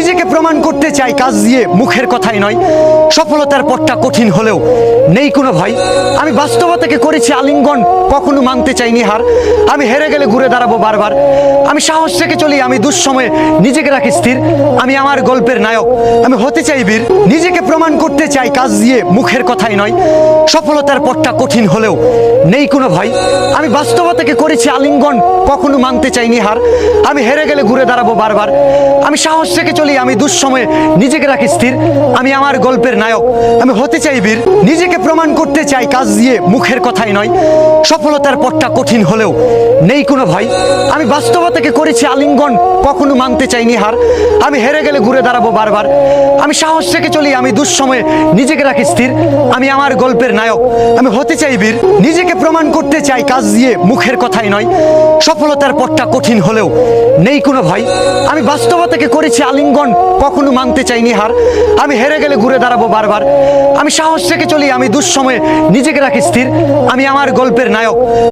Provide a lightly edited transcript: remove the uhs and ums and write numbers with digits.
নিজেকে প্রমাণ করতে চাই কাজ দিয়ে, মুখের কথাই নয়। সফলতার পথটা কঠিন হলেও নেই কোনো ভয়। আমি বাস্তবতাকে করেছি আলিঙ্গন, কখনো মানতে চাইনি হার। আমি হেরে গেলে ঘুরে দাঁড়াবো বারবার। আমি সাহস রেখে চলি, আমি দুঃসময়ে নিজেকে রাখি স্থির। আমি আমার গল্পের নায়ক, আমি হতে চাই বীর। নিজেকে প্রমাণ করতে চাই কাজ দিয়ে, মুখের কথাই নয়। সফলতার পথটা কঠিন হলেও নেই কোনো ভয়। আমি বাস্তবতাকে করেছি আলিঙ্গন, কখনো মানতে চাইনি হার। আমি হেরে গেলে ঘুরে দাঁড়াবো বারবার। আমি সাহস রেখে চলি, আমি দুঃসময়ে নিজেকে রাখি স্থির। আমি আমার গল্পের নায়ক, আমি হতে চাই বীর। নিজেকে প্রমাণ করতে চাই কাজ দিয়ে, মুখের কথাই নয়। সফলতার পথটা কঠিন হলেও নেই কোনো ভয়। আমি বাস্তবতাকে করেছি আলিঙ্গন, কখনো মানতে চাইনি হার। আমি হেরে গেলে ঘুরে দাঁড়াবো বারবার। আমি সাহস রেখে চলি, আমি দুঃসময়ে নিজেকে রাখি স্থির। আমি আমার গল্পের নায়ক, আমি হতে চাই বীর। নিজেকে প্রমাণ করতে চাই কাজ দিয়ে, মুখের কথাই নয়। সফলতার পথটা কঠিন হলেও নেই কোনো ভয়। আমি বাস্তবতাকে করেছি আলিঙ্গন, কখনো মানতে চাইনি হার। আমি হেরে গেলে ঘুরে দাঁড়াবো বারবার। আমি সাহস রেখে চলি, আমি দুঃসময়ে নিজেকে রাখি স্থির। আমি আমার গল্পের নায়ক।